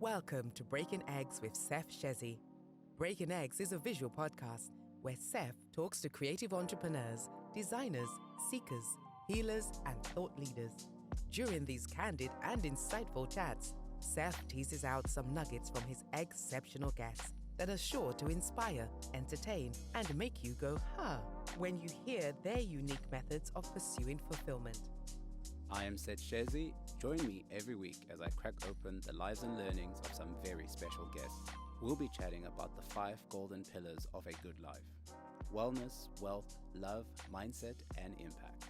Welcome to Breaking Eggs with Seth Shezi. Breaking Eggs is a visual podcast where Seth talks to creative entrepreneurs, designers, seekers, healers, and thought leaders. During these candid and insightful chats, Seth teases out some nuggets from his exceptional guests that are sure to inspire, entertain, and make you go, huh, when you hear their unique methods of pursuing fulfillment. I am Seth Shezi. Join me every week as I crack open the lives and learnings of some very special guests. We'll be chatting about the 5 golden pillars of a good life: wellness, wealth, love, mindset, and impact.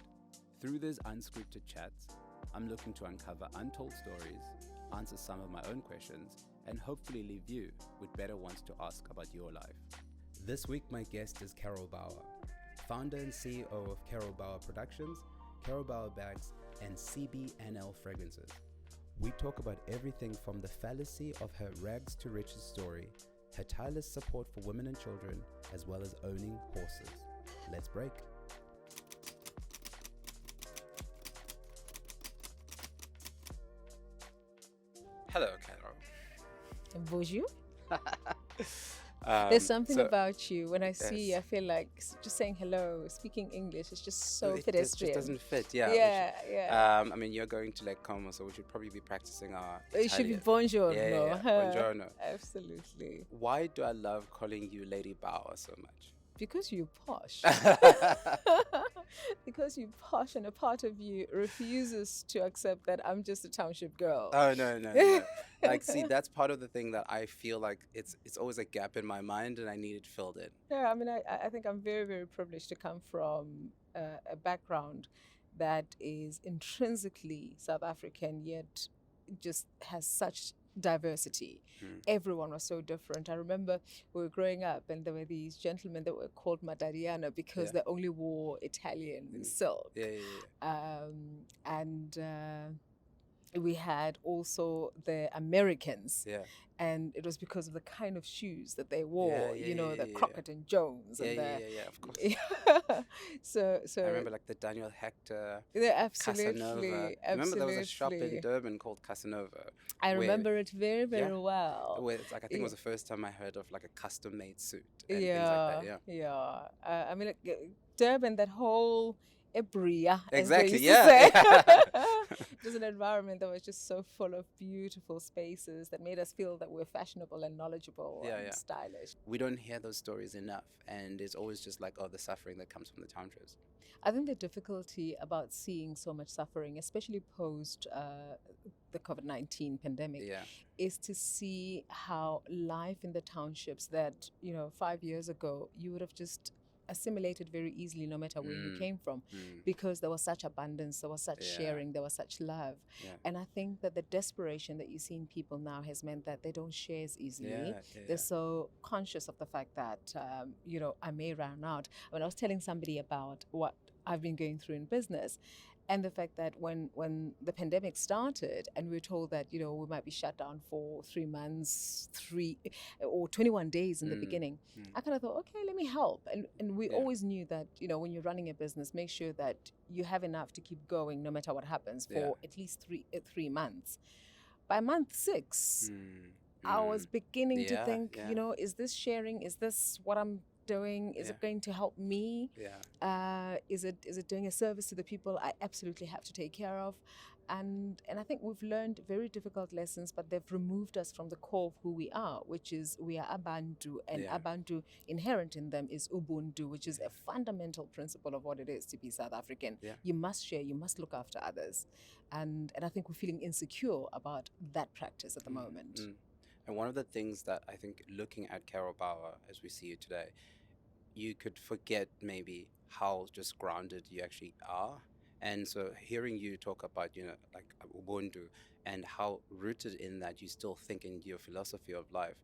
Through these unscripted chats, I'm looking to uncover untold stories, answer some of my own questions, and hopefully leave you with better ones to ask about your life. This week, my guest is Carol Bouwer, founder and CEO of Carol Bouwer Productions, Carol Bouwer Bags, and CBNL Fragrances. We talk about everything from the fallacy of her rags to riches story, her tireless support for women and children, as well as owning horses. Let's break. Hello, Carol. Bonjour. There's something about you. When I see you, I feel like just saying hello, speaking English, is just so pedestrian. It just doesn't fit, yeah. Yeah. I mean, you're going to Lake Como, so we should probably be practicing our It should be buongiorno. Yeah, buongiorno. Absolutely. Why do I love calling you Lady Bouwer so much? Because you're posh. Because you're posh, and a part of you refuses to accept that I'm just a township girl. Oh, no. Like, see, that's part of the thing that I feel like it's always a gap in my mind and I need it filled in. Yeah, I mean, I think I'm very, very privileged to come from a background that is intrinsically South African, yet just has such diversity. Everyone was so different. I remember we were growing up and there were these gentlemen that were called Madariana because they only wore Italian silk. And we had also the Americans. And it was because of the kind of shoes that they wore, the Crockett and Jones. Of course. So I remember like the Daniel Hector, absolutely, Casanova. I remember there was a shop in Durban called Casanova. I remember it very, very well. Where it's like, I think it was the first time I heard of like a custom-made suit and things like that. I mean, like, Durban, that whole Ebria. Exactly, It was an environment that was just so full of beautiful spaces that made us feel that we're fashionable and knowledgeable and stylish. We don't hear those stories enough, and it's always just like, the suffering that comes from the townships. I think the difficulty about seeing so much suffering, especially post the COVID-19 pandemic, is to see how life in the townships that, 5 years ago, you would have just assimilated very easily no matter where you came from, because there was such abundance, there was such sharing, there was such love. And I think that the desperation that you see in people now has meant that they don't share as easily. They're so conscious of the fact that I may run out. When I was telling somebody about what I've been going through in business, and the fact that when the pandemic started and we were told that, we might be shut down for 3 months, 21 days in the beginning, I kind of thought, okay, let me help. And we always knew that, when you're running a business, make sure that you have enough to keep going no matter what happens for at least 3 months. By month 6, I was beginning to think, is this sharing? Is this what I'm doing? Is it going to help me? Is it doing a service to the people I absolutely have to take care of? And I think we've learned very difficult lessons, but they've removed us from the core of who we are, which is we are Abantu, and Abantu, inherent in them, is Ubuntu, which is a fundamental principle of what it is to be South African. You must share, you must look after others. And I think we're feeling insecure about that practice at the moment. And one of the things that I think, looking at Carol Bouwer as we see you today, you could forget maybe how just grounded you actually are. And so hearing you talk about, like Ubuntu, and how rooted in that you still think in your philosophy of life.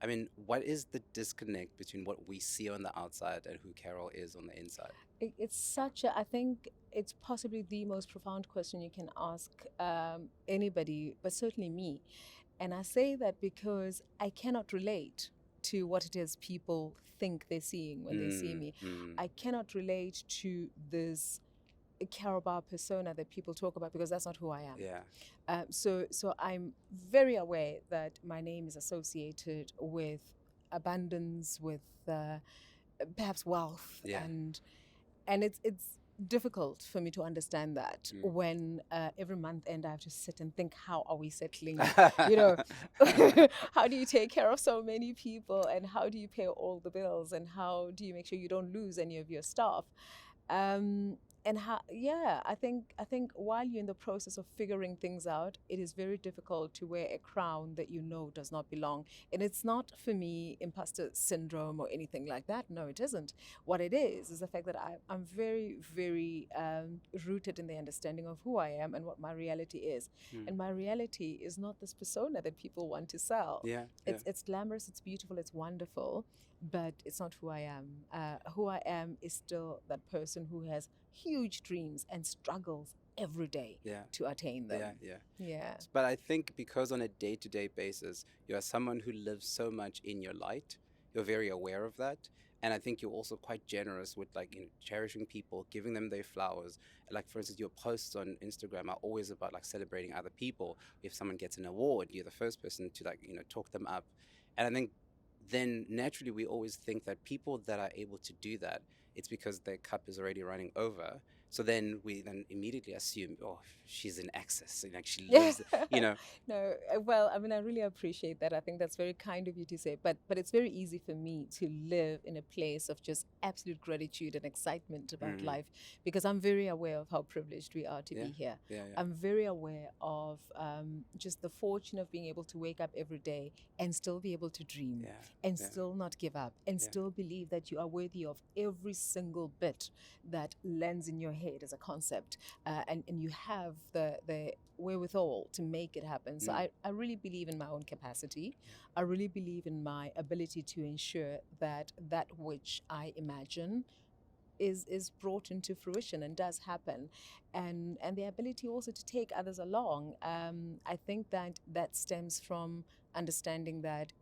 I mean, what is the disconnect between what we see on the outside and who Carol is on the inside? I think it's possibly the most profound question you can ask anybody, but certainly me. And I say that because I cannot relate to what it is people think they're seeing when they see me. I cannot relate to this Carol Bouwer persona that people talk about, because that's not who I am. Yeah. So I'm very aware that my name is associated with abundance, with perhaps wealth, Yeah. and it's difficult for me to understand that when every month end I have to sit and think, how are we settling? How do you take care of so many people, and how do you pay all the bills, and how do you make sure you don't lose any of your staff? And I think while you're in the process of figuring things out, it is very difficult to wear a crown that does not belong. And it's not, for me, imposter syndrome or anything like that. No, it isn't. What it is the fact that I'm very, very rooted in the understanding of who I am and what my reality is. And my reality is not this persona that people want to sell. It's glamorous, it's beautiful, it's wonderful, but it's not who I am. Who I am is still that person who has huge dreams and struggles every day to attain them. Yeah. But I think because on a day-to-day basis, you are someone who lives so much in your light, you're very aware of that. And I think you're also quite generous with cherishing people, giving them their flowers. Like, for instance, your posts on Instagram are always about celebrating other people. If someone gets an award, you're the first person to talk them up. And I think then naturally we always think that people that are able to do that, it's because their cup is already running over. So then we immediately assume, oh, she's in excess, she lives, No, well, I mean, I really appreciate that. I think that's very kind of you to say. But it's very easy for me to live in a place of just absolute gratitude and excitement about life, because I'm very aware of how privileged we are to be here. I'm very aware of just the fortune of being able to wake up every day and still be able to dream and still not give up and still believe that you are worthy of every single bit that lands in your head as a concept, and you have the wherewithal to make it happen. So I really believe in my own capacity. I really believe in my ability to ensure that which I imagine is brought into fruition and does happen, and the ability also to take others along. I think that stems from understanding that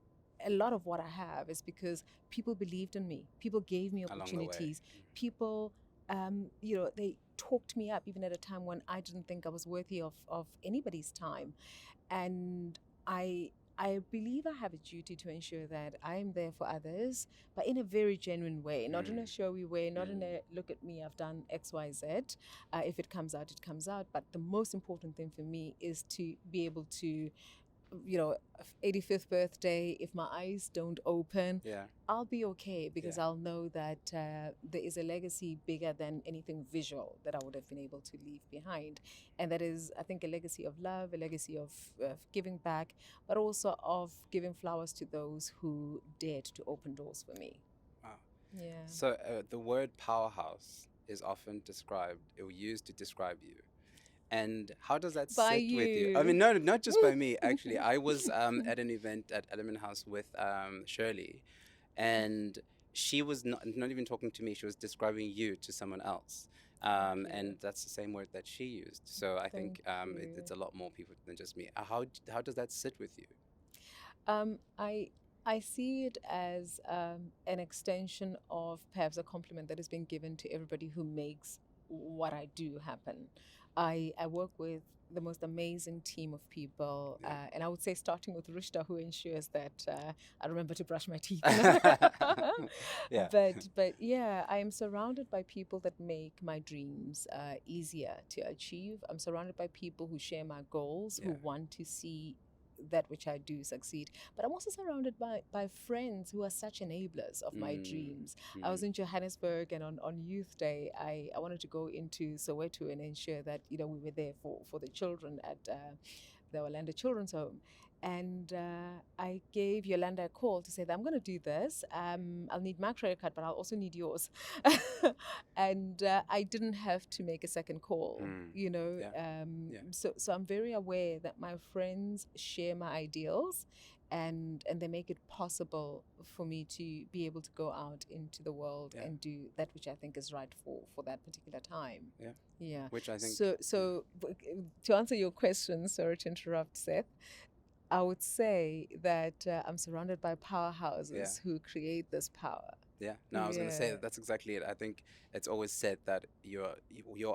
a lot of what I have is because people believed in me. People gave me opportunities. People, they talked me up even at a time when I didn't think I was worthy of anybody's time. And I believe I have a duty to ensure that I'm there for others, but in a very genuine way, not in a showy way, not in a look at me, I've done X, Y, Z. If it comes out, it comes out. But the most important thing for me is to be able to, 85th birthday, if my eyes don't open, I'll be okay, because I'll know that there is a legacy bigger than anything visual that I would have been able to leave behind. And that is, I think, a legacy of love, a legacy of giving back, but also of giving flowers to those who dared to open doors for me. Wow. Yeah. So the word powerhouse is often described, or used to describe you. And how does that sit with you? I mean, no, not just by me, actually. I was at an event at Element House with Shirley, and she was not even talking to me. She was describing you to someone else. And that's the same word that she used. So I think it's a lot more people than just me. How does that sit with you? I see it as an extension of perhaps a compliment that is being given to everybody who makes what I do happen. I work with the most amazing team of people, and I would say starting with Rushta, who ensures that I remember to brush my teeth. But yeah, I am surrounded by people that make my dreams easier to achieve. I'm surrounded by people who share my goals, who want to see that which I do succeed. But I'm also surrounded by friends who are such enablers of my dreams. I was in Johannesburg, and on Youth Day, I wanted to go into Soweto and ensure that we were there for the children at the Orlando Children's Home. And I gave Yolanda a call to say that I'm going to do this. I'll need my credit card, but I'll also need yours. And I didn't have to make a second call, So I'm very aware that my friends share my ideals, and they make it possible for me to be able to go out into the world and do that which I think is right for that particular time. Yeah. Which I think. So to answer your question, sorry to interrupt, Seth, I would say that I'm surrounded by powerhouses who create this power. Yeah. No, I was going to say that's exactly it. I think it's always said that your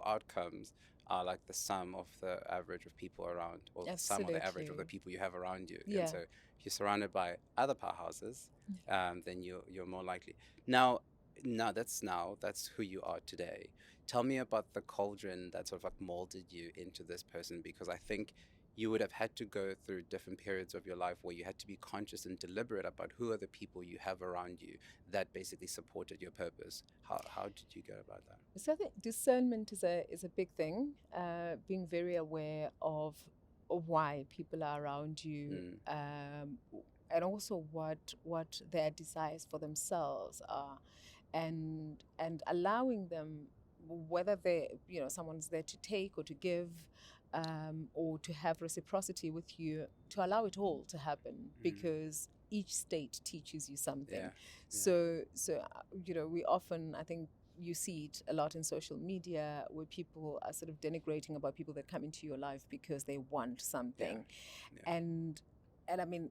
outcomes are like the sum of the average of people around, or the sum of the average of the people you have around you. Yeah. And so if you're surrounded by other powerhouses, then you're more likely. That's who you are today. Tell me about the cauldron that sort of like molded you into this person, because I think you would have had to go through different periods of your life where you had to be conscious and deliberate about who are the people you have around you that basically supported your purpose. How did you go about that? So I think discernment is a big thing. Being very aware of why people are around you, and also what their desires for themselves are, and allowing them, whether someone's there to take or to give, or to have reciprocity with you, to allow it all to happen, because each state teaches you something. So we often, I think you see it a lot in social media, where people are sort of denigrating about people that come into your life because they want something. And I mean,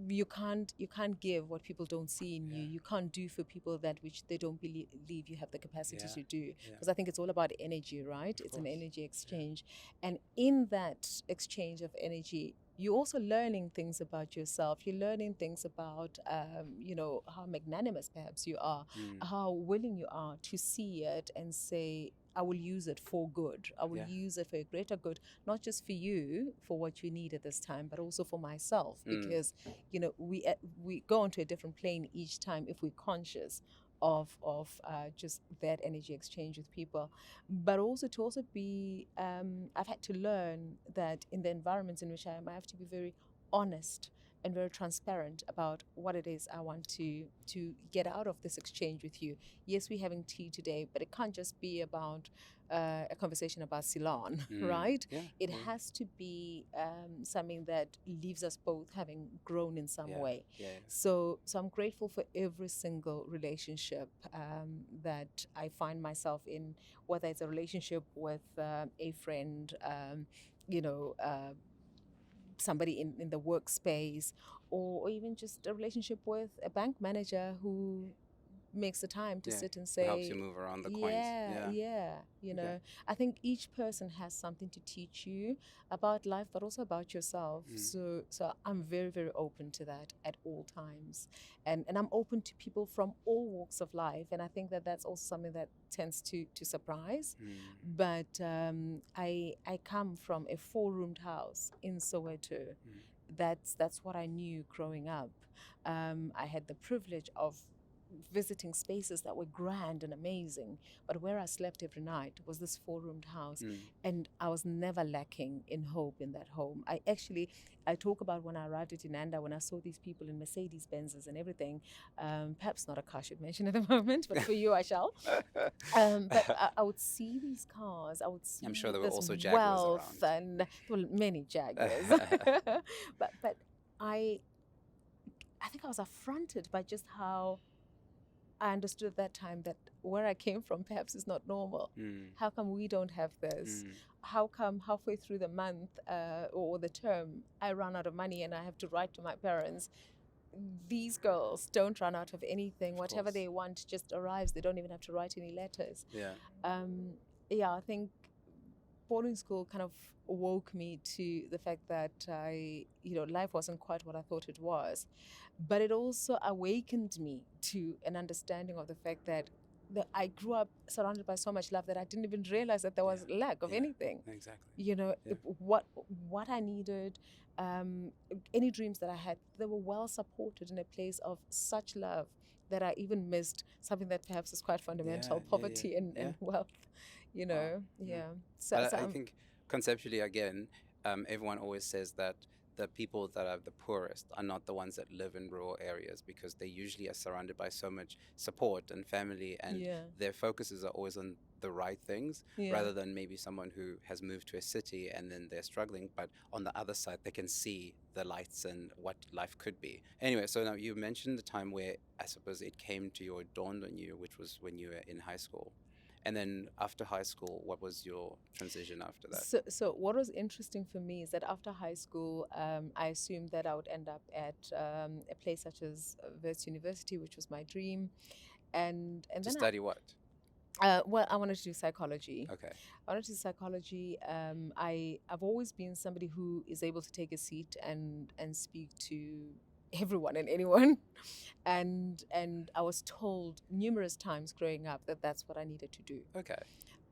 you can't give what people don't see in you. You can't do for people that which they don't believe you have the capacity to do, because I think it's all about energy, right? It's an energy exchange, and in that exchange of energy, you're also learning things about yourself. You're learning things about how magnanimous perhaps you are, how willing you are to see it and say, I will use it for good. I will use it for a greater good, not just for you, for what you need at this time, but also for myself, because we go onto a different plane each time if we're conscious of just that energy exchange with people. But also to be, I've had to learn that in the environments in which I am, I have to be very honest and very transparent about what it is I want to get out of this exchange with you. Yes, we're having tea today, but it can't just be about a conversation about Ceylon, right? It has to be something that leaves us both having grown in some way. So I'm grateful for every single relationship that I find myself in, whether it's a relationship with a friend, somebody in the workspace, or even just a relationship with a bank manager who makes the time to sit and say, helps you move around the coins. I think each person has something to teach you about life, but also about yourself. So I'm very, very open to that at all times, and I'm open to people from all walks of life, and I think that that's also something that tends to surprise. But I come from a 4-roomed house in Soweto. That's what I knew growing up. I had the privilege of visiting spaces that were grand and amazing, but where I slept every night was this 4-roomed house, and I was never lacking in hope in that home. I talk about when I arrived at Inanda, when I saw these people in Mercedes Benzes and everything. Perhaps not a car I should mention at the moment, but for you I shall. But I would see these cars. I would see. I'm sure there were also Jaguars Jaguars around. And many Jaguars. but I think I was affronted by just how I understood at that time that where I came from perhaps is not normal. How come we don't have this? How come halfway through the month or the term I run out of money and I have to write to my parents? These girls don't run out of anything. Whatever they want just arrives. They don't even have to write any letters. I think boarding school kind of woke me to the fact that life wasn't quite what I thought it was, but it also awakened me to an understanding of the fact that I grew up surrounded by so much love that I didn't even realize that there was lack of anything. Exactly. What I needed, any dreams that I had, they were well supported in a place of such love that I even missed something that perhaps is quite fundamental, poverty and wealth. So I think conceptually, again, everyone always says that the people that are the poorest are not the ones that live in rural areas, because they usually are surrounded by so much support and family, and their focuses are always on the right things, rather than maybe someone who has moved to a city and then they're struggling, but on the other side they can see the lights and what life could be. Anyway, so now you mentioned the time where I suppose it came to you or dawned on you, which was when you were in high school. And then after high school, what was your transition after that? So what was interesting for me is that after high school, I assumed that I would end up at a place such as Wits University, which was my dream. and To then study what? well, I wanted to do psychology. Okay. I wanted to do psychology. I've always been somebody who is able to take a seat and speak to everyone and anyone, and I was told numerous times growing up that that's what I needed to do. Okay.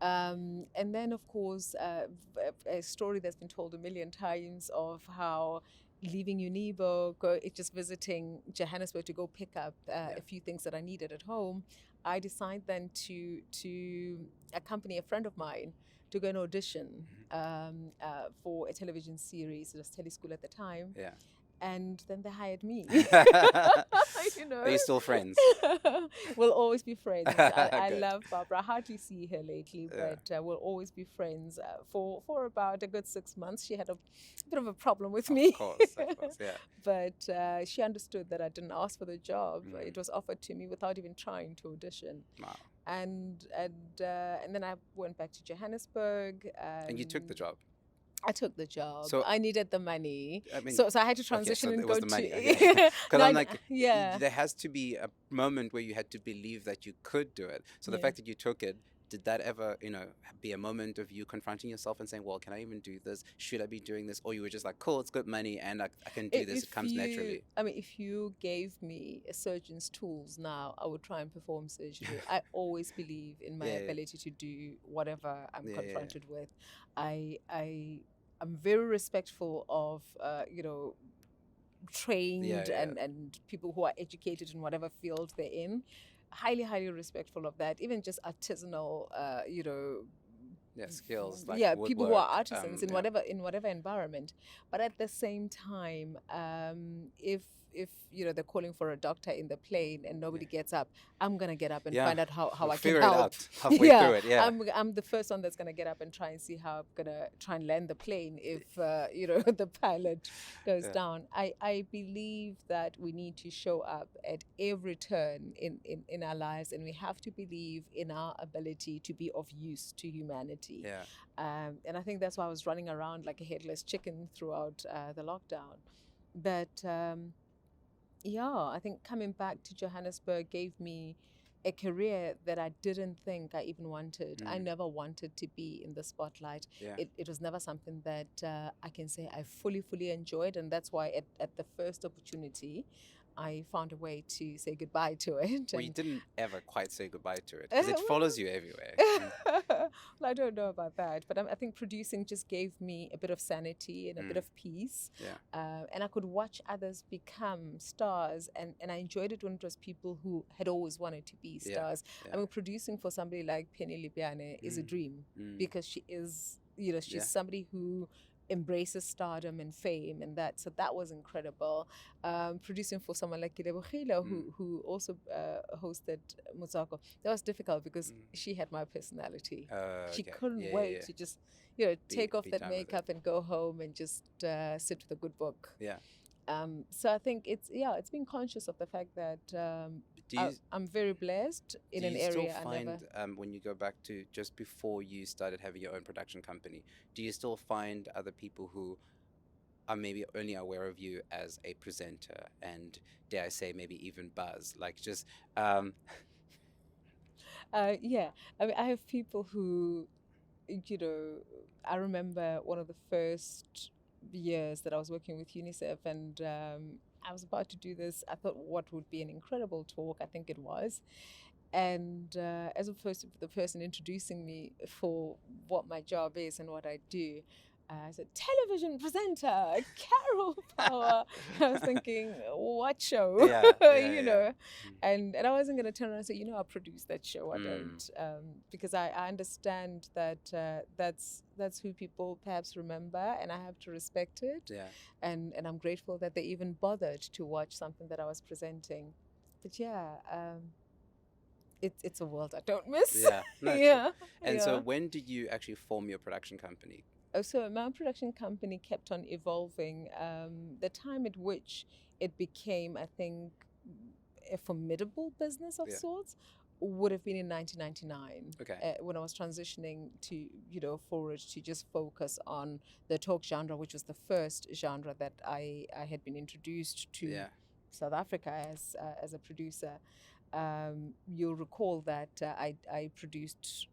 And then, of course, a story that's been told a million times of how leaving Unibo, just visiting Johannesburg to go pick up a few things that I needed at home. I decided then to accompany a friend of mine to go and audition for a television series. It was Teleschool at the time. Yeah. And then they hired me. You know? Are you still friends? We'll always be friends. I love Barbara. I hardly see her lately, but we'll always be friends. For about a good 6 months, she had a bit of a problem with me. Of course, yeah. But she understood that I didn't ask for the job. It was offered to me without even trying to audition. Wow. And then I went back to Johannesburg. And you took the job? I took the job. So I needed the money. I mean, so I had to transition and go to... Because I'm like, there has to be a moment where you had to believe that you could do it. So the fact that you took it, did that ever, be a moment of you confronting yourself and saying, well, can I even do this? Should I be doing this? Or you were just like, cool, it's good money and I can do this. It comes naturally. I mean, if you gave me a surgeon's tools now, I would try and perform surgery. I always believe in my ability to do whatever I'm confronted with. I'm very respectful of, trained and people who are educated in whatever field they're in. Highly, highly respectful of that. Even just artisanal, skills. Like people who are artisans in whatever environment. But at the same time, if they're calling for a doctor in the plane and nobody gets up, I'm gonna get up and find out how I can help. Figure it out halfway through it. Yeah, I'm the first one that's gonna get up and try and see how I'm gonna try and land the plane if the pilot goes down. I believe that we need to show up at every turn in our lives, and we have to believe in our ability to be of use to humanity. Yeah. And I think that's why I was running around like a headless chicken throughout the lockdown. But I think coming back to Johannesburg gave me a career that I didn't think I even wanted. I never wanted to be in the spotlight. Yeah. It was never something that I can say I fully enjoyed, and that's why at the first opportunity, I found a way to say goodbye to it. Well, you didn't ever quite say goodbye to it, because it follows you everywhere. Well, I don't know about that, but I think producing just gave me a bit of sanity and a bit of peace. Yeah. And I could watch others become stars, and I enjoyed it when it was people who had always wanted to be stars. Yeah. I mean, producing for somebody like Penny Lipiane is a dream, because she is, she's somebody who embraces stardom and fame, and that was incredible. Producing for someone like Kilebogile, who also hosted Motsako, that was difficult because she had my personality. She couldn't wait to just take off that makeup and go home and just sit with a good book. Yeah. So I think it's being conscious of the fact that I'm very blessed in an area. Do you still find, when you go back to just before you started having your own production company, do you still find other people who are maybe only aware of you as a presenter and, dare I say, maybe even buzz? Like just... I mean, I have people who, I remember one of the first years that I was working with UNICEF, and I was about to do this. I thought, what would be an incredible talk? I think it was. And as opposed to the person introducing me for what my job is and what I do, I said, television presenter, Carol Bouwer. I was thinking, what show? And I wasn't going to turn around and say, I produced that show. I don't. Because I understand that that's who people perhaps remember, and I have to respect it. Yeah. And I'm grateful that they even bothered to watch something that I was presenting. But it's a world I don't miss. Yeah. No, and so when did you actually form your production company? So my production company kept on evolving. The time at which it became, I think, a formidable business of sorts would have been in 1999. Okay. When I was transitioning to, forward to just focus on the talk genre, which was the first genre that I had been introduced to South Africa as a producer. you'll recall that I produced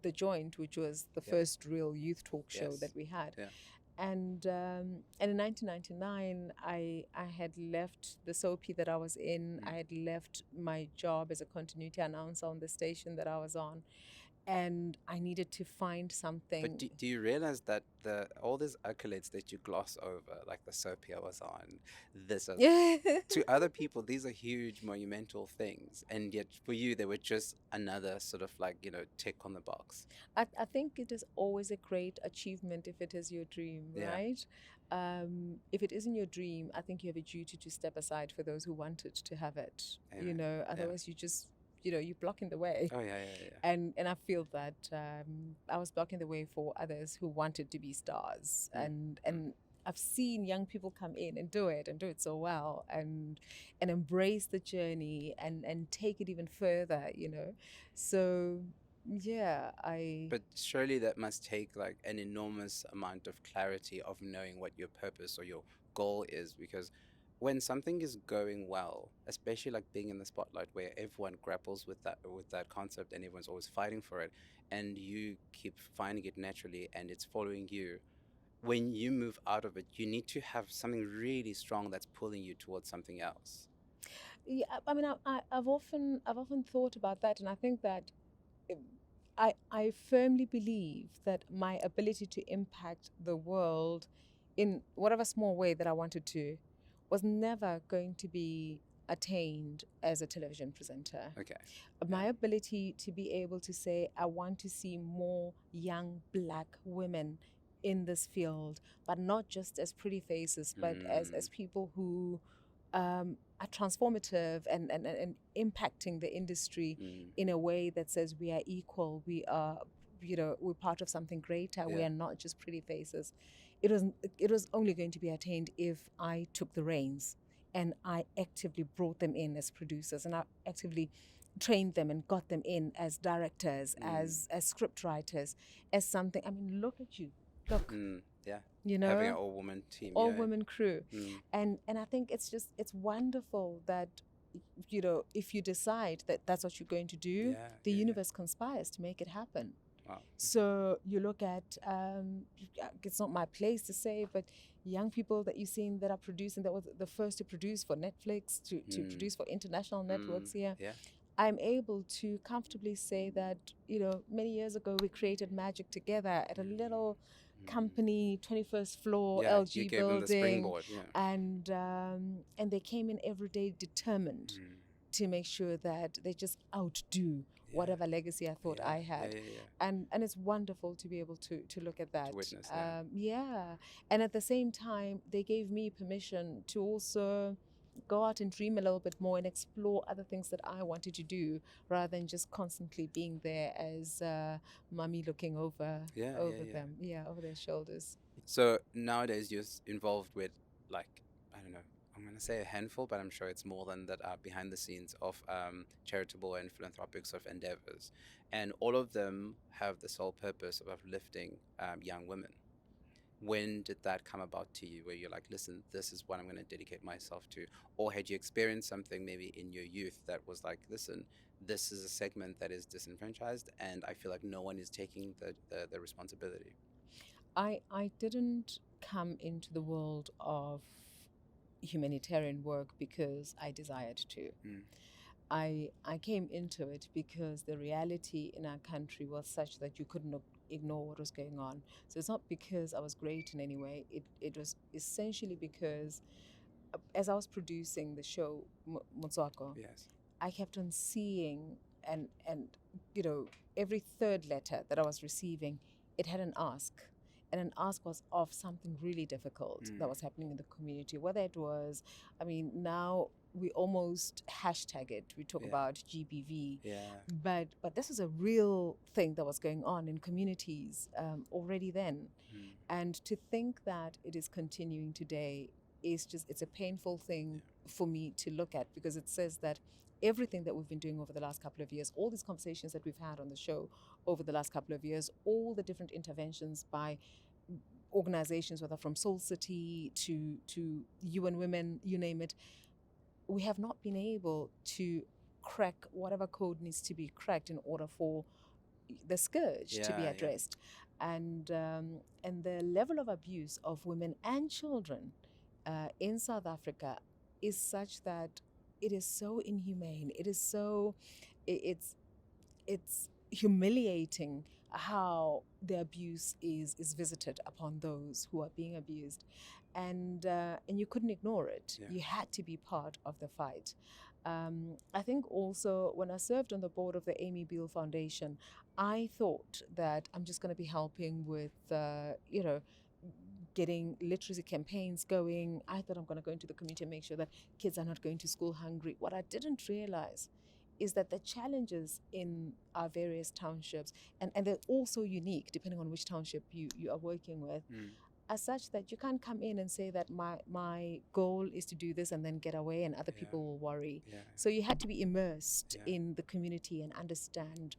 The Joint, which was the first real youth talk show that we had. Yeah. And in 1999, I had left the soapy that I was in. I had left my job as a continuity announcer on the station that I was on, and I needed to find something. But do you realize that all these accolades that you gloss over, like the soapy I was on, to other people, these are huge, monumental things, and yet for you, they were just another sort of like, tick on the box. I think it is always a great achievement if it is your dream, right? If it isn't your dream, I think you have a duty to step aside for those who wanted to have it. Amen. Otherwise you just you're blocking the way. Oh, yeah. And I feel that I was blocking the way for others who wanted to be stars. And I've seen young people come in and do it so well, and embrace the journey and take it even further, So yeah, But surely that must take like an enormous amount of clarity of knowing what your purpose or your goal is, because when something is going well, especially like being in the spotlight where everyone grapples with that concept and everyone's always fighting for it, and you keep finding it naturally and it's following you, when you move out of it, you need to have something really strong that's pulling you towards something else. Yeah, I mean, I've often thought about that, and I think that I firmly believe that my ability to impact the world in whatever small way that I wanted to was never going to be attained as a television presenter. Okay. My ability to be able to say, I want to see more young Black women in this field, but not just as pretty faces, but as people who are transformative and impacting the industry in a way that says we are equal, we are, we're part of something greater, we are not just pretty faces. It was only going to be attained if I took the reins and I actively brought them in as producers, and I actively trained them and got them in as directors, as script writers, as something. I mean, look at you. Look. Having an all-woman team. All-woman crew. And I think it's wonderful that, if you decide that that's what you're going to do, the universe conspires to make it happen. Wow. So you look at, it's not my place to say, but young people that you've seen that are producing, that were the first to produce for Netflix, to produce for international networks here. Yeah. I'm able to comfortably say that, many years ago we created magic together at a little company, 21st floor LG you gave building, them the springboard, and they came in every day determined to make sure that they just outdo whatever legacy I thought I had. And it's wonderful to be able to look at that. To witness, And at the same time, they gave me permission to also go out and dream a little bit more and explore other things that I wanted to do, rather than just constantly being there as mummy looking over them, over their shoulders. So nowadays you're involved with, like, I don't know, I'm going to say a handful, but I'm sure it's more than that, behind the scenes of charitable and philanthropic sort of endeavors. And all of them have the sole purpose of uplifting young women. When did that come about to you, where you're like, listen, this is what I'm going to dedicate myself to? Or had you experienced something maybe in your youth that was like, listen, this is a segment that is disenfranchised and I feel like no one is taking the responsibility? I didn't come into the world of humanitarian work because I desired to. I came into it because the reality in our country was such that you couldn't ignore what was going on. So it's not because I was great in any way. It was essentially because as I was producing the show Motswako, I kept on seeing and every third letter that I was receiving, it had an ask. And an ask was of something really difficult that was happening in the community. Whether it was, now we almost hashtag it. We talk about GBV. But this is a real thing that was going on in communities already then. And to think that it is continuing today is it's a painful thing for me to look at, because it says that everything that we've been doing over the last couple of years, all these conversations that we've had on the show over the last couple of years, all the different interventions by organizations, whether from Soul City to UN Women, you name it, we have not been able to crack whatever code needs to be cracked in order for the scourge to be addressed. And the level of abuse of women and children in South Africa is such that it is so inhumane. It is so, it's humiliating how the abuse is visited upon those who are being abused, and you couldn't ignore it. You had to be part of the fight. I think also when I served on the board of the Amy Beale Foundation, I thought that I'm just going to be helping with, getting literacy campaigns going. I thought I'm going to go into the community and make sure that kids are not going to school hungry. What I didn't realize is that the challenges in our various townships, and they're also unique depending on which township you are working with, are such that you can't come in and say that my goal is to do this and then get away and other people will worry. So you had to be immersed in the community and understand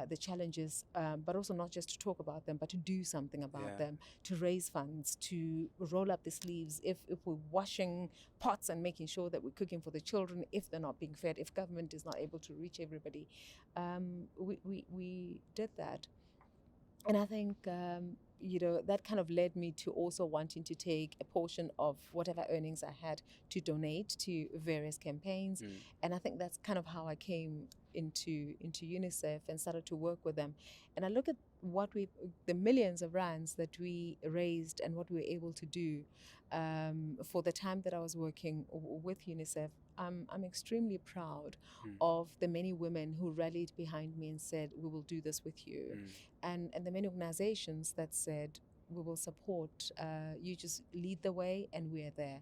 the challenges, but also not just to talk about them, but to do something about them, to raise funds, to roll up the sleeves. If we're washing pots and making sure that we're cooking for the children, if they're not being fed, if government is not able to reach everybody, we did that. And I think, that kind of led me to also wanting to take a portion of whatever earnings I had to donate to various campaigns. And I think that's kind of how I came into UNICEF and started to work with them. And I look at the millions of rands that we raised and what we were able to do for the time that I was working with UNICEF. I'm extremely proud of the many women who rallied behind me and said, we will do this with you. And the many organizations that said, we will support, you just lead the way and we're there.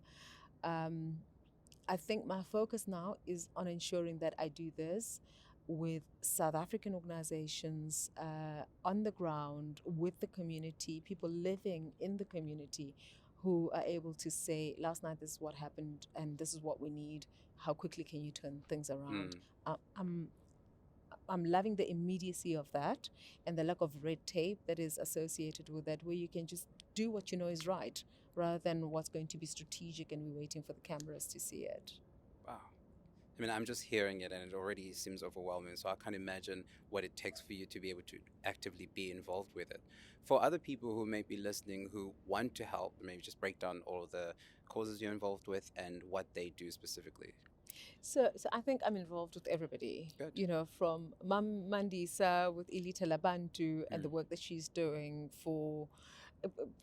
I think my focus now is on ensuring that I do this with South African organizations on the ground, with the community, people living in the community who are able to say, last night this is what happened and this is what we need. How quickly can you turn things around? I'm loving the immediacy of that and the lack of red tape that is associated with that, where you can just do what you know is right rather than what's going to be strategic and we're waiting for the cameras to see it. Wow. I mean, I'm just hearing it and it already seems overwhelming. So I can't imagine what it takes for you to be able to actively be involved with it. For other people who may be listening who want to help, maybe just break down all of the causes you're involved with and what they do specifically. So I think I'm involved with everybody. Good. From Mam Mandisa with Ilita Labantu and the work that she's doing for,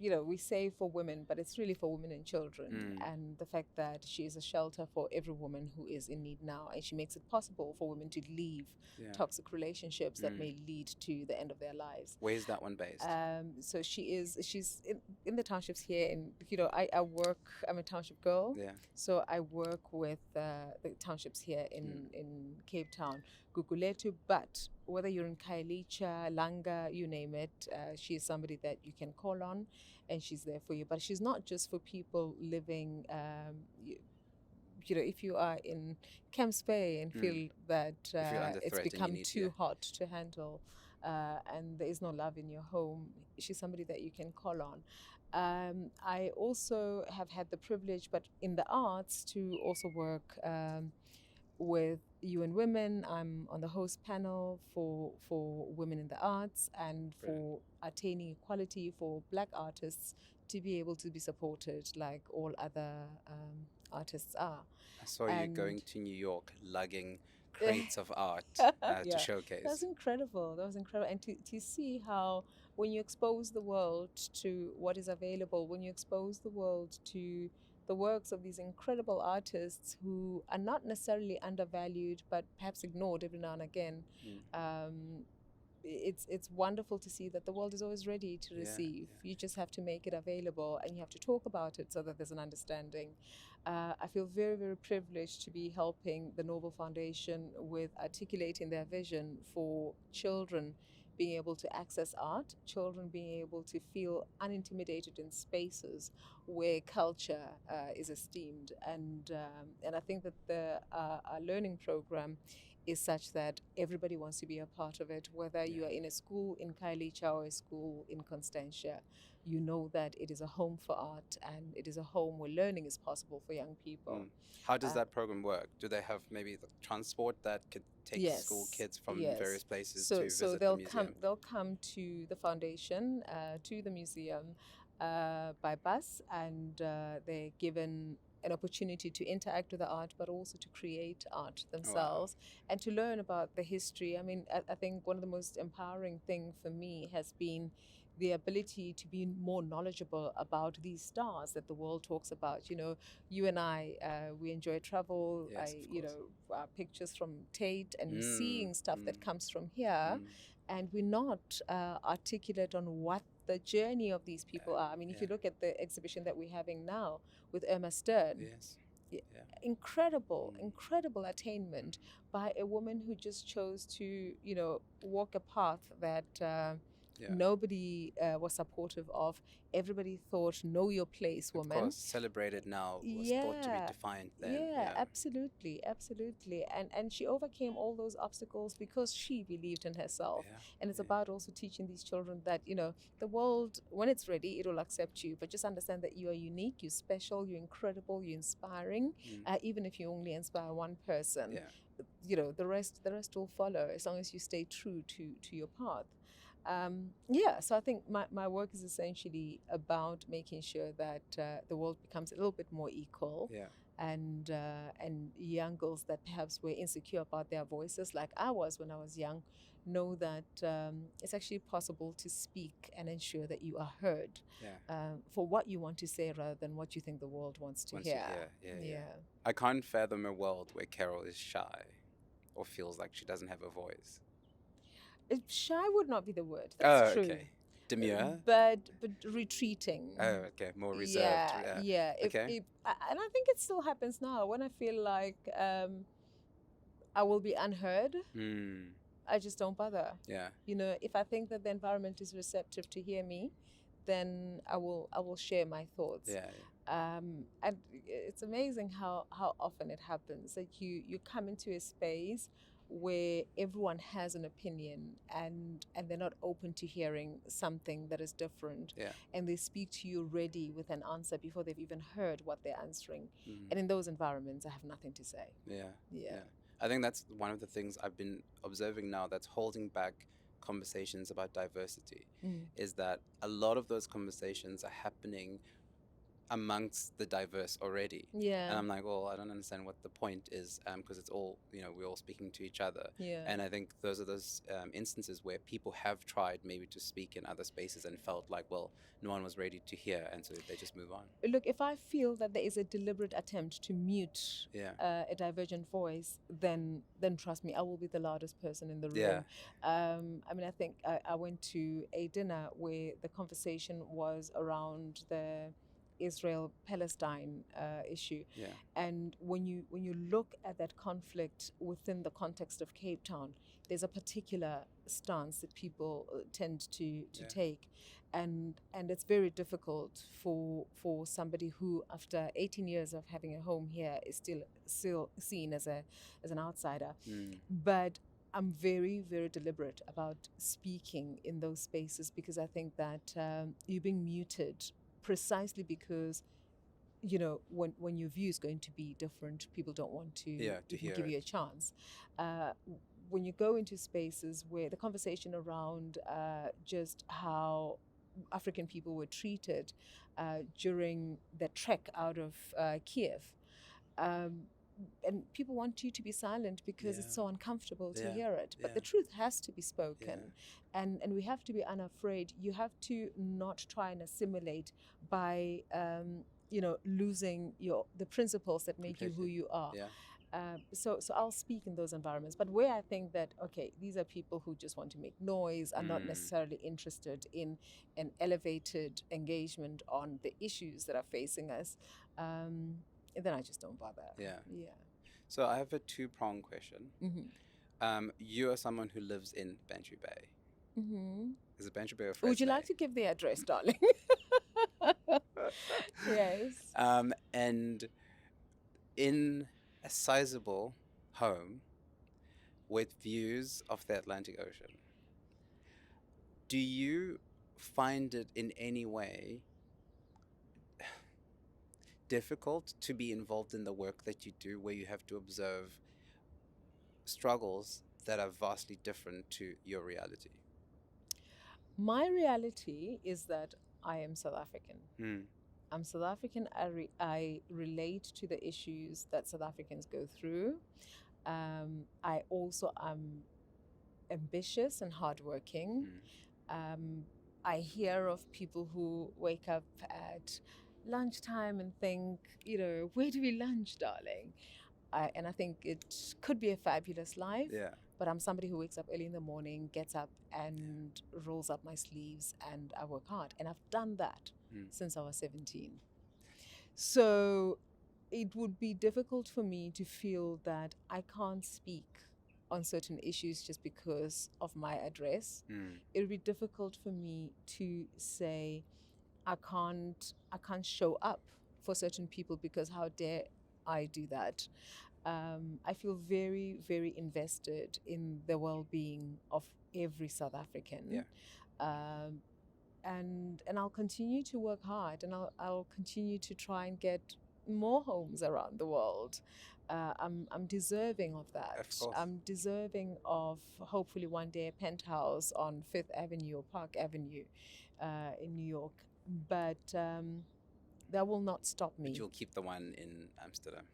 we say for women, but it's really for women and children. And the fact that she is a shelter for every woman who is in need now. And she makes it possible for women to leave toxic relationships that may lead to the end of their lives. Where is that one based? So she's in the townships here. I'm a township girl. So I work with the townships here in Cape Town, Guguletu, but whether you're in Khayelitsha, Langa, you name it, she is somebody that you can call on and she's there for you. But she's not just for people living, if you are in Camps Bay and feel that it's become too hot to handle and there is no love in your home, she's somebody that you can call on. I also have had the privilege, but in the arts, to also work with UN Women. I'm on the host panel for women in the arts and for attaining equality for Black artists to be able to be supported like all other artists are. I saw you going to New York, lugging crates of art to showcase. That was incredible. And to see how when you expose the world to what is available, when you expose the world to the works of these incredible artists who are not necessarily undervalued, but perhaps ignored every now and again, it's wonderful to see that the world is always ready to receive. You just have to make it available and you have to talk about it so that there's an understanding. I feel very, very privileged to be helping the Noble Foundation with articulating their vision for children being able to access art, children being able to feel unintimidated in spaces where culture is esteemed. And I think that our learning program is such that everybody wants to be a part of it, whether you are in a school in Kailicha or a school in Constantia. You know that it is a home for art, and it is a home where learning is possible for young people. How does that program work? Do they have maybe the transport that could take school kids from various places to visit the museum? They'll come to the foundation, to the museum by bus, and they're given an opportunity to interact with the art, but also to create art themselves and to learn about the history. I mean, I think one of the most empowering thing for me has been the ability to be more knowledgeable about these stars that the world talks about. You know, you and I, we enjoy travel. Pictures from Tate, and we're seeing stuff that comes from here, and we're not articulate on what the journey of these people are. I mean, if you look at the exhibition that we're having now with Irma Stern, incredible attainment by a woman who just chose to, walk a path that nobody was supportive of. Everybody thought, know your place, woman. Of course, celebrated now was thought to be defined then. Absolutely. And she overcame all those obstacles because she believed in herself. And it's about also teaching these children that, the world, when it's ready, it will accept you. But just understand that you are unique, you're special, you're incredible, you're inspiring. Even if you only inspire one person, the rest will follow as long as you stay true to your path. So I think my work is essentially about making sure that the world becomes a little bit more equal, and young girls that perhaps were insecure about their voices, like I was when I was young, know that it's actually possible to speak and ensure that you are heard for what you want to say rather than what you think the world wants to hear. I can't fathom a world where Carol is shy or feels like she doesn't have a voice. Shy would not be the word. That's true. Okay. Demure? But retreating. Oh, okay. More reserved. Yeah. And I think it still happens now. When I feel like I will be unheard, I just don't bother. Yeah. If I think that the environment is receptive to hear me, then I will share my thoughts. And it's amazing how often it happens that you come into a space where everyone has an opinion and they're not open to hearing something that is different. And they speak to you ready with an answer before they've even heard what they're answering. And in those environments, I have nothing to say. I think that's one of the things I've been observing now that's holding back conversations about diversity, is that a lot of those conversations are happening amongst the diverse already. And I'm like, well, I don't understand what the point is, because it's all, we're all speaking to each other. And I think those are those instances where people have tried maybe to speak in other spaces and felt like, well, no one was ready to hear, and so they just move on. Look, if I feel that there is a deliberate attempt to mute a divergent voice, then trust me, I will be the loudest person in the room. I mean, I think I went to a dinner where the conversation was around the Israel-Palestine issue, and when you look at that conflict within the context of Cape Town, there's a particular stance that people tend to take, and it's very difficult for somebody who, after 18 years of having a home here, is still seen as an outsider. But I'm very, very deliberate about speaking in those spaces, because I think that you're being muted precisely because, when your view is going to be different, people don't want to give you a chance. When you go into spaces where the conversation around just how African people were treated during the trek out of Kiev, and people want you to be silent because it's so uncomfortable to hear it. But the truth has to be spoken. And we have to be unafraid. You have to not try and assimilate by, losing the principles that make you who you are. So I'll speak in those environments. But where I think that, okay, these are people who just want to make noise, are not necessarily interested in an elevated engagement on the issues that are facing us, then I just don't bother. So I have a two-pronged question. You are someone who lives in Bantry Bay. Is it Bantry Bay or Fresno? Would you like to give the address, darling? Yes. And in a sizable home, with views of the Atlantic Ocean, do you find it in any way difficult to be involved in the work that you do, where you have to observe struggles that are vastly different to your reality? My reality is that I am South African. I'm South African. I relate to the issues that South Africans go through. I also am ambitious and hardworking. I hear of people who wake up at lunchtime and think, where do we lunch, darling? And I think it could be a fabulous life. Yeah. But I'm somebody who wakes up early in the morning, gets up and rolls up my sleeves, and I work hard. And I've done that since I was 17. So it would be difficult for me to feel that I can't speak on certain issues just because of my address. It would be difficult for me to say I can't show up for certain people because how dare I do that? I feel very, very invested in the well-being of every South African. Yeah. And I'll continue to work hard, and I'll continue to try and get more homes around the world. I'm deserving of that. Of course. I'm deserving of hopefully one day a penthouse on Fifth Avenue or Park Avenue in New York. But that will not stop me. But you'll keep the one in Amsterdam.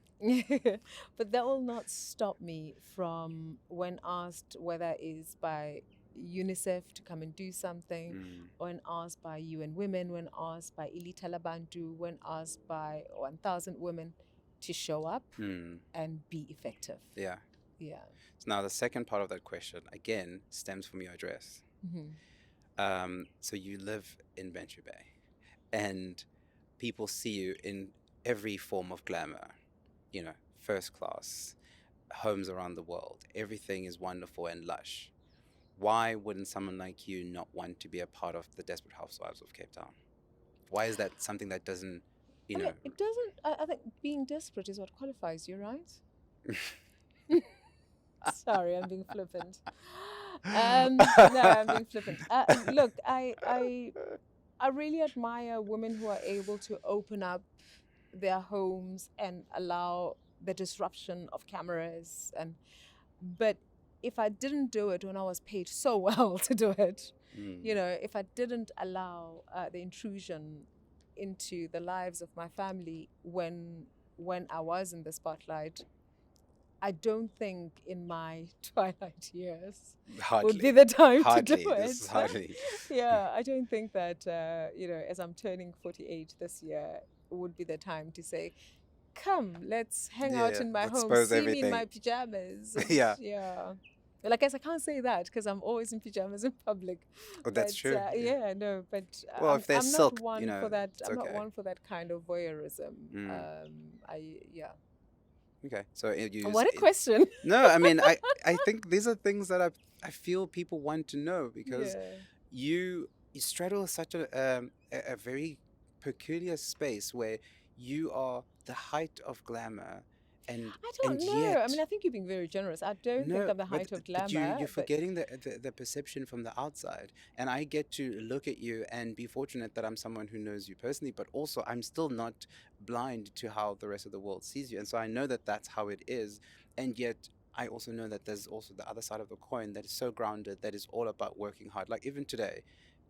But that will not stop me from, when asked whether it's by UNICEF to come and do something, when asked by UN Women, when asked by Ilita Labantu, when asked by 1,000 women, to show up and be effective. Yeah. Yeah. So now the second part of that question, again, stems from your address. So you live in Bantry Bay, and people see you in every form of glamour, first class, homes around the world. Everything is wonderful and lush. Why wouldn't someone like you not want to be a part of the Desperate Housewives of Cape Town? Why is that something that doesn't, I mean, it doesn't, I think being desperate is what qualifies you, right? Sorry, I'm being flippant. No, I'm being flippant. Look, I really admire women who are able to open up their homes and allow the disruption of cameras. But if I didn't do it when I was paid so well to do it, if I didn't allow the intrusion into the lives of my family when I was in the spotlight, I don't think in my twilight years would be the time to do it. Hardly. Yeah, I don't think that, as I'm turning 48 this year, would be the time to say, come, let's hang out in my home, see me in my pajamas. Yeah. Well, I guess I can't say that because I'm always in pajamas in public. Oh, that's true. Yeah, no, but well, if there's I'm silk, not one for that. I'm not okay. one for that kind of voyeurism. Okay, so what a question. No, I mean, I think these are things that I feel people want to know, because you straddle such a very peculiar space where you are the height of glamour. And I don't know. Yet, I mean, I think you're being very generous. I don't think I'm the height of glamour. But you're forgetting the perception from the outside. And I get to look at you and be fortunate that I'm someone who knows you personally, but also I'm still not blind to how the rest of the world sees you. And so I know that that's how it is. And yet I also know that there's also the other side of the coin that is so grounded, that is all about working hard. Like even today,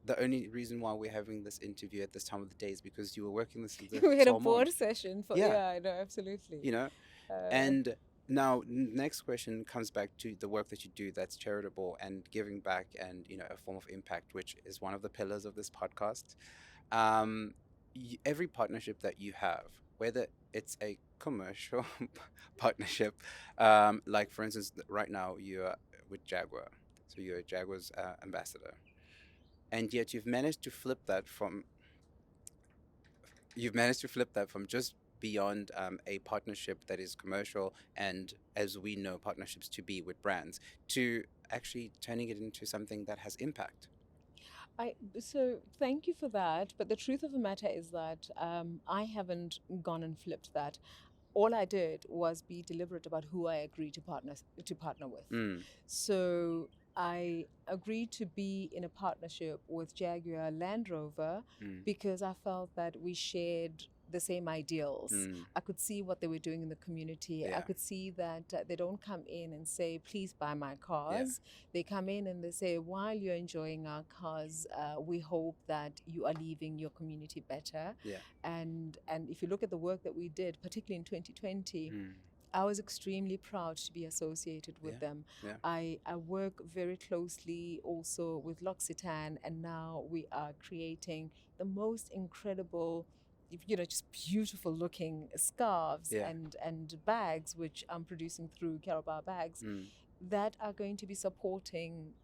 the only reason why we're having this interview at this time of the day is because you were working this. We had a board session. I know, absolutely. And now next question comes back to the work that you do that's charitable and giving back and, a form of impact, which is one of the pillars of this podcast. Every partnership that you have, whether it's a commercial partnership, like for instance, right now you're with Jaguar. So you're Jaguar's ambassador. And yet you've managed to flip that from just beyond a partnership that is commercial and, as we know partnerships to be with brands, to actually turning it into something that has impact. So thank you for that. But the truth of the matter is that I haven't gone and flipped that. all I did was be deliberate about who I agreed to partner with. So I agreed to be in a partnership with Jaguar Land Rover because I felt that we shared the same ideals. I could see what they were doing in the community. I could see that they don't come in and say, please buy my cars. They come in and they say, while you're enjoying our cars, we hope that you are leaving your community better. And if you look at the work that we did, particularly in 2020, I was extremely proud to be associated with them. I work very closely also with L'Occitane, and now we are creating the most incredible, just beautiful looking scarves and bags, which I'm producing through Carol Bouwer bags, that are going to be supporting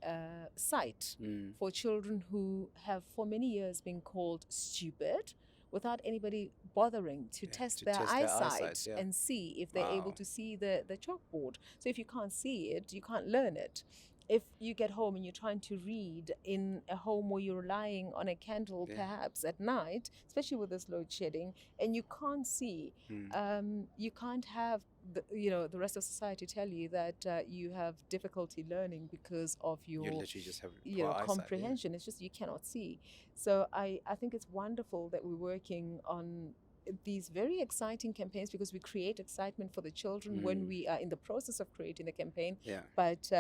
sight for children who have for many years been called stupid, without anybody bothering to test their eyesight and see if they're able to see the chalkboard. So if you can't see it, you can't learn it. If you get home and you're trying to read in a home where you're relying on a candle perhaps at night, especially with this load shedding, and you can't see, you can't have the rest of society tell you that you have difficulty learning because of your you literally just have comprehension. It's just you cannot see. So I think it's wonderful that we're working on these very exciting campaigns, because we create excitement for the children when we are in the process of creating the campaign. But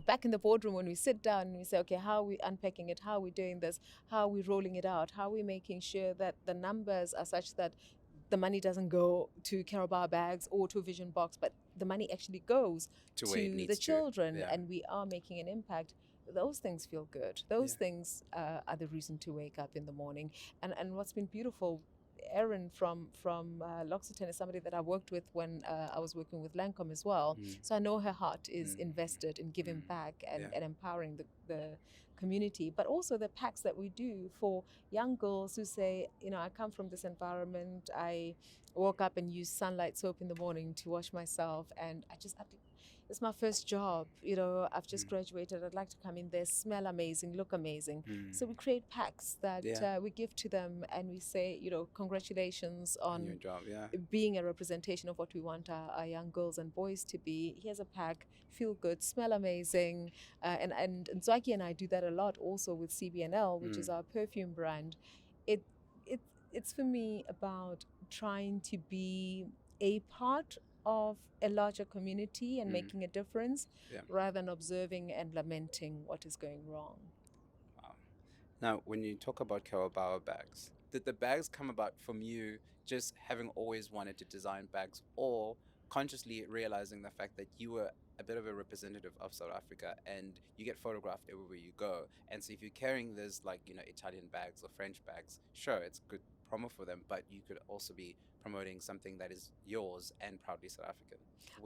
back in the boardroom, when we sit down and we say, okay, how are we unpacking it? How are we doing this? How are we rolling it out? How are we making sure that the numbers are such that the money doesn't go to Carol Bouwer bags or to a vision box, but the money actually goes to the children, and we are making an impact? Those things feel good. Those things are the reason to wake up in the morning. And what's been beautiful, Erin from L'Occitane is somebody that I worked with when I was working with Lancome as well. So I know her heart is invested in giving back and empowering the community, but also the packs that we do for young girls who say, I come from this environment, I woke up and use sunlight soap in the morning to wash myself, and it's my first job, I've just graduated, I'd like to come in there, smell amazing, look amazing. So we create packs that we give to them, and we say, congratulations on your job, being a representation of what we want our young girls and boys to be. Here's a pack, feel good, smell amazing. And Zwaki and I do that a lot also with CBNL, which is our perfume brand. It's for me about trying to be a part of a larger community and making a difference, rather than observing and lamenting what is going wrong. Wow. Now, when you talk about Carol Bouwer bags, did the bags come about from you just having always wanted to design bags, or consciously realizing the fact that you were a bit of a representative of South Africa and you get photographed everywhere you go? And so if you're carrying these Italian bags or French bags, sure, it's good promo for them, but you could also be promoting something that is yours and proudly South African.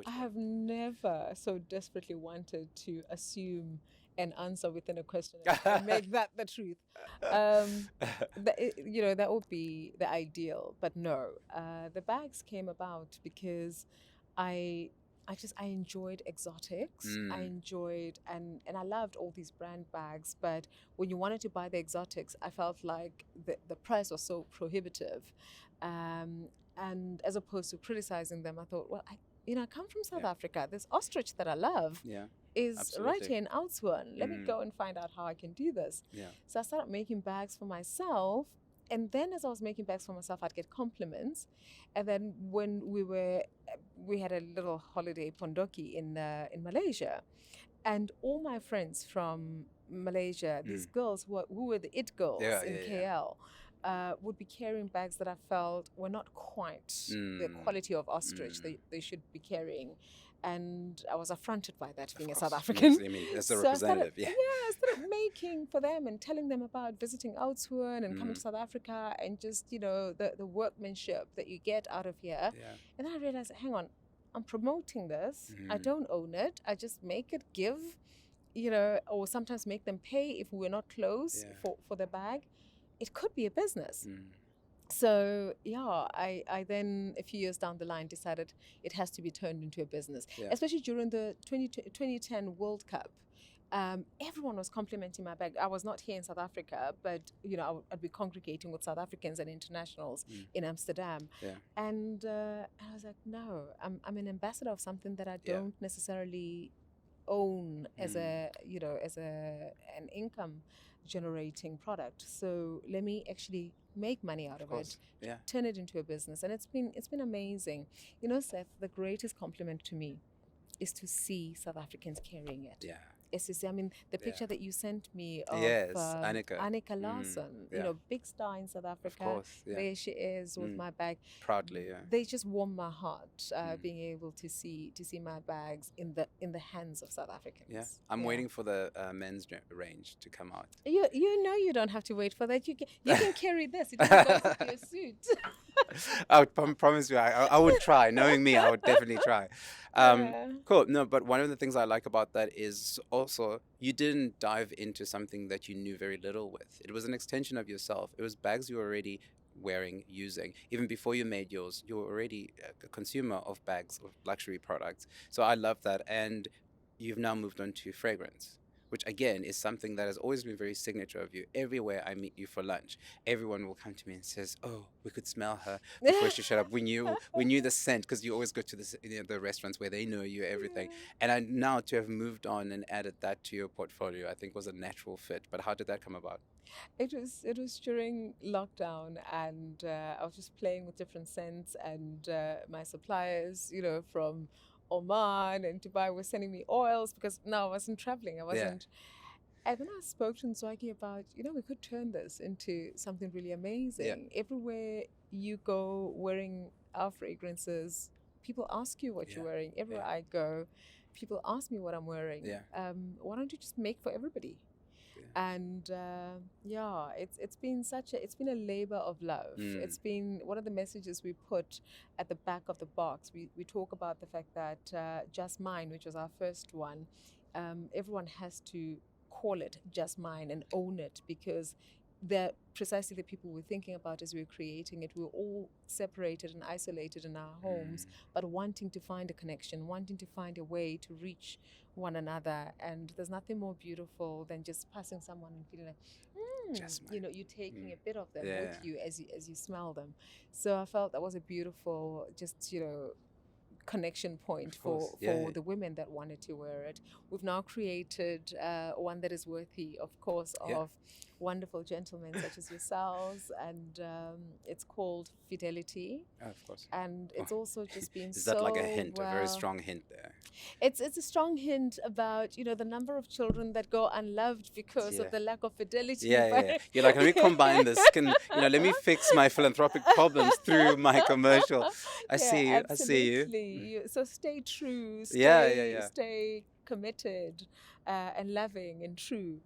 I have never so desperately wanted to assume an answer within a question and make that the truth. That would be the ideal, but no. The bags came about because I enjoyed exotics. I enjoyed and I loved all these brand bags, but when you wanted to buy the exotics, I felt like the price was so prohibitive. And as opposed to criticizing them, I thought, well, I come from South Africa. This ostrich that I love is right here in Oudtshoorn. Let me go and find out how I can do this. So I started making bags for myself. And then as I was making bags for myself, I'd get compliments. And then when we had a little holiday Pondoki in Malaysia. And all my friends from Malaysia, these girls who were the it girls in KL, would be carrying bags that I felt were not quite the quality of ostrich they should be carrying. And I was affronted by that, being a South African. As a representative, I started making for them and telling them about visiting Oudtshoorn and coming to South Africa and just, the workmanship that you get out of here. And then I realized, hang on, I'm promoting this. I don't own it. I just make it, give, or sometimes make them pay if we're not close for the bag. It could be a business. So, I then, a few years down the line, decided it has to be turned into a business, especially during the 2010 World Cup. everyone was complimenting my bag. I was not here in South Africa, but I'd be congregating with South Africans and internationals in Amsterdam, and I was like, no, I'm an ambassador of something that I don't necessarily own as an income generating product. So let me actually make money out of it, turn it into a business, and it's been amazing. Seth, the greatest compliment to me is to see South Africans carrying it. Yeah. I mean, the picture that you sent me of Annika Larson, big star in South Africa. Of course, there she is with my bag. Proudly, They just warm my heart, being able to see my bags in the hands of South Africans. Yeah, I'm waiting for the men's range to come out. You don't have to wait for that. You can carry this. It doesn't go with your suit. I would promise you, I would try. Knowing me, I would definitely try. Cool. No, but one of the things I like about that is also you didn't dive into something that you knew very little with. It was an extension of yourself. It was bags you were already wearing, using. Even before you made yours, you were already a consumer of bags, of luxury products. So I love that. And you've now moved on to fragrance, which again is something that has always been very signature of you. Everywhere I meet you for lunch, everyone will come to me and says, "Oh, we could smell her before she showed up. We knew the scent," because you always go to the restaurants where they know you, everything. And now to have moved on and added that to your portfolio, I think was a natural fit. But how did that come about? It was during lockdown, and I was just playing with different scents, and my suppliers, from Oman and Dubai, were sending me oils because now I wasn't traveling. I wasn't. And then I spoke to Nzwagi about, we could turn this into something really amazing. Everywhere you go wearing our fragrances, people ask you what you're wearing. Everywhere I go, people ask me what I'm wearing. Why don't you just make for everybody? And it's been a labor of love. It's been one of the messages we put at the back of the box. We talk about the fact that Just Mine, which was our first one, everyone has to call it Just Mine and own it, because they're precisely the people we're thinking about as we're creating it. We're all separated and isolated in our homes, but wanting to find a connection, wanting to find a way to reach one another. And there's nothing more beautiful than just passing someone and feeling like, you're taking a bit of them with you as you smell them. So I felt that was a beautiful, connection point for the women that wanted to wear it. We've now created one that is worthy, of course, of wonderful gentlemen such as yourselves, and it's called Fidelity. Oh, of course. And it's also just been Is that like a hint, a very strong hint there? It's a strong hint about, the number of children that go unloved because of the lack of fidelity. You're like, let me combine this. Let me fix my philanthropic problems through my commercial. I see you. So stay true. Stay committed and loving and true.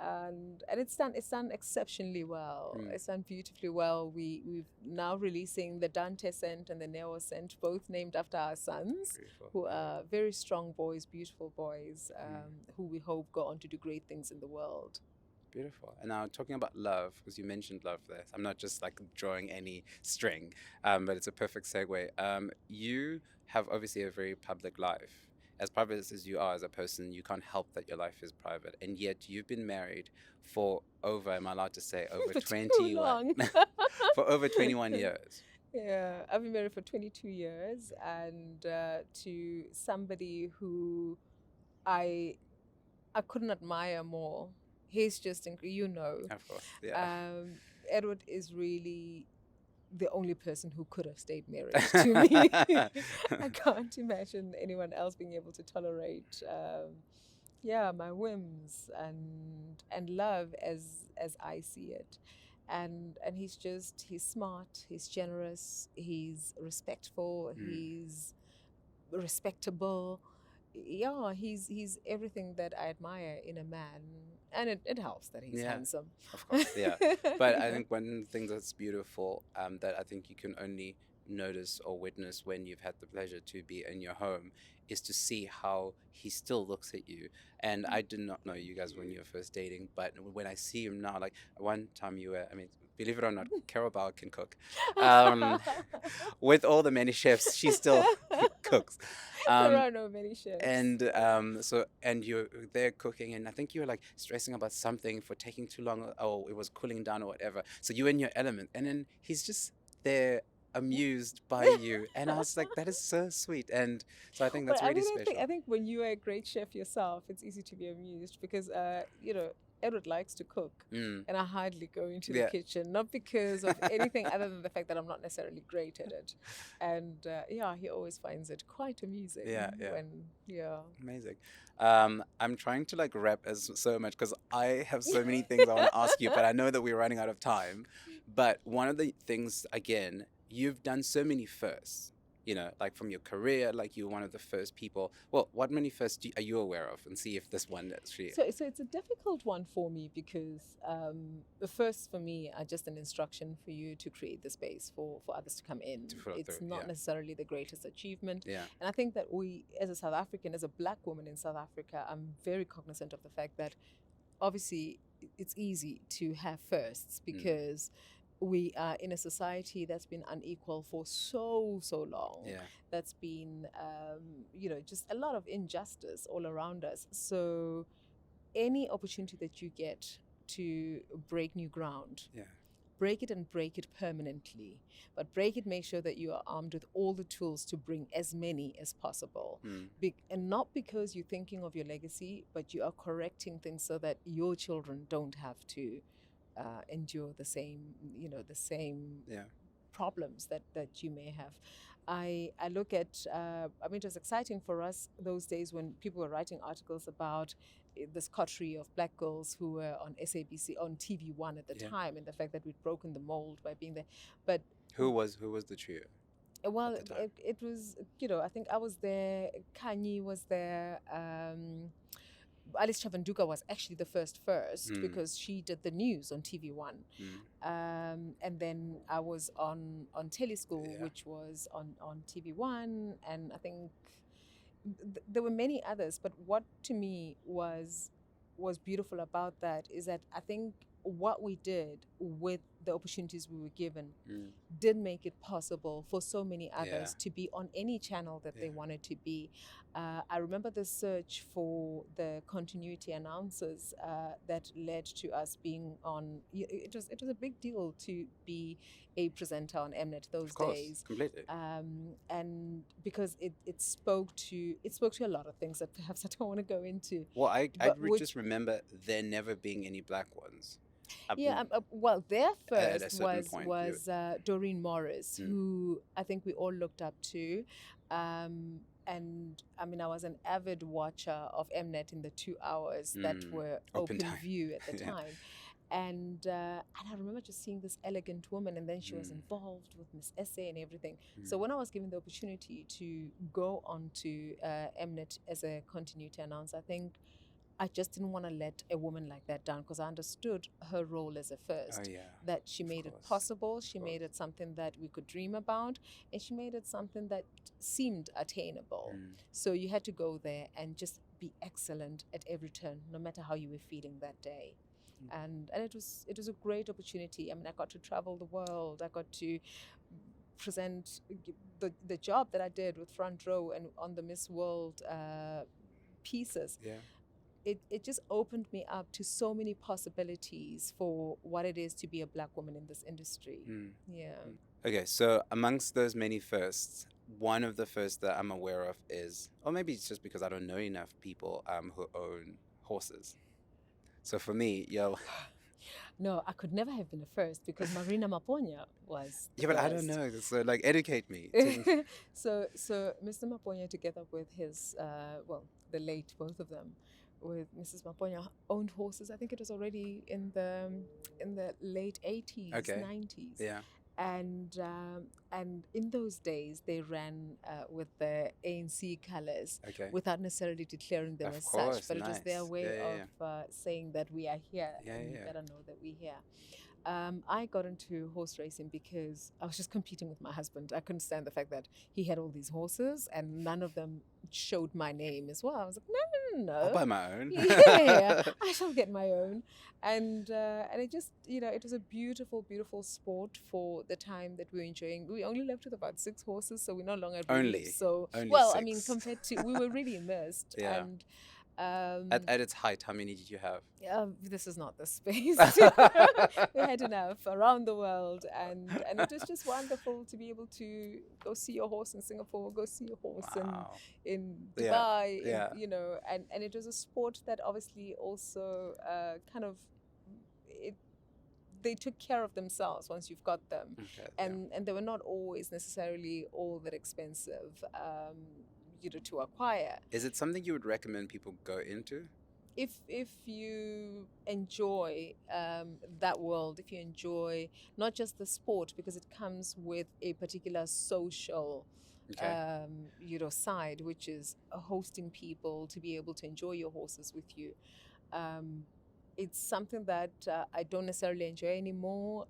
And it's done exceptionally well. It's done beautifully well. We've now releasing the Dante scent and the Neo scent, both named after our sons, who are very strong boys, beautiful boys, who we hope go on to do great things in the world. Beautiful. And now talking about love, because you mentioned love there, I'm not just like drawing any string, but it's a perfect segue. You have obviously a very public life. As private as you are as a person, you can't help that your life is private. And yet you've been married for over, am I allowed to say, over 21? For over 21 years. Yeah, I've been married for 22 years, and to somebody who I couldn't admire more. He's just, of course, yeah. Edward is really the only person who could have stayed married to me. I can't imagine anyone else being able to tolerate, my whims and love as I see it. And he's smart, he's generous, he's respectful, he's respectable. Yeah, he's everything that I admire in a man, and it helps that he's handsome. Of course, yeah. But I think one thing that's beautiful, that I think you can only notice or witness when you've had the pleasure to be in your home, is to see how he still looks at you. And I did not know you guys when you were first dating, but when I see him now, like one time believe it or not, Carol Bouwer can cook. With all the many chefs, she still cooks. There are no many chefs. And and you're there cooking, and I think you were like stressing about something for taking too long. Oh, it was cooling down or whatever. So you're in your element, and then he's just there, amused by you, and I was like, that is so sweet. And so I think that's really special. I think when you are a great chef yourself, it's easy to be amused because Edward likes to cook, and I hardly go into the kitchen, not because of anything other than the fact that I'm not necessarily great at it. And he always finds it quite amusing. Amazing. I'm trying to like wrap so much because I have so many things I want to ask you, but I know that we're running out of time. But one of the things, again, you've done so many firsts. Like from your career, like you're one of the first people. Well, what many firsts are you aware of? And see if this one is for you. So it's a difficult one for me because the first for me are just an instruction for you to create the space for others to come in. It's not necessarily the greatest achievement. Yeah. And I think that we, as a South African, as a black woman in South Africa, I'm very cognizant of the fact that obviously it's easy to have firsts because we are in a society that's been unequal for so long. Yeah. That's been, just a lot of injustice all around us. So any opportunity that you get to break new ground, break it and break it permanently. But break it, make sure that you are armed with all the tools to bring as many as possible. And not because you're thinking of your legacy, but you are correcting things so that your children don't have to endure the same problems that you may have. I look at, it was exciting for us those days when people were writing articles about this coterie of black girls who were on SABC, on TV1 at the time, and the fact that we'd broken the mold by being there. But who was the trio? Well, it was, I think I was there, Kanye was there, Alice Chavanduka was actually the first because she did the news on TV1. And then I was on Teleschool, which was on TV1. And I think there were many others. But what to me was beautiful about that is that I think what we did with the opportunities we were given did make it possible for so many others to be on any channel that they wanted to be. I remember the search for the continuity announcers that led to us being on. It was a big deal to be a presenter on Mnet those days. Completely. And because it spoke to a lot of things that perhaps I don't want to go into. Well, I just remember there never being any black ones. Well, their first was Doreen Morris, who I think we all looked up to. And I mean, I was an avid watcher of Mnet in the 2 hours that were open view at the time. And I remember just seeing this elegant woman, and then she was involved with Miss Essay and everything. So when I was given the opportunity to go on to Mnet as a continuity announcer, I think I just didn't want to let a woman like that down because I understood her role as a first. That she made it possible, she made it something that we could dream about, and she made it something that seemed attainable. So you had to go there and just be excellent at every turn, no matter how you were feeling that day. And it was a great opportunity. I mean, I got to travel the world. I got to present the job that I did with Front Row and on the Miss World pieces. It just opened me up to so many possibilities for what it is to be a black woman in this industry. Okay, so amongst those many firsts, one of the firsts that I'm aware of is, or maybe it's just because I don't know enough people who own horses. So for me, No, I could never have been a first because Marina Maponya was but I don't know. So like, educate me. So Mr. Maponya, together with his, the late, both of them, with Mrs. Maponya, owned horses. I think it was already in the late 80s, 90s. And in those days, they ran with the ANC colours without necessarily declaring them as such. But it was their way of saying that we are here. You better know that we're here. I got into horse racing because I was just competing with my husband. I couldn't stand the fact that he had all these horses and none of them showed my name as well. I was like, no. I'll buy my own. Yeah, I shall get my own. And it just, it was a beautiful, beautiful sport for the time that we were enjoying. We only left with about 6 horses, so we're no longer Only? So, Only well, 6. I mean, compared to, we were really immersed. Yeah. And at its height, how many did you have? this is not the space. We had enough around the world, and it was just wonderful to be able to go see your horse in Singapore, go see your horse in Dubai, and it was a sport that obviously also they took care of themselves once you've got them, and they were not always necessarily all that expensive. To acquire. Is it something you would recommend people go into? If you enjoy that world, if you enjoy not just the sport, because it comes with a particular social side, which is hosting people to be able to enjoy your horses with you. It's something that I don't necessarily enjoy anymore.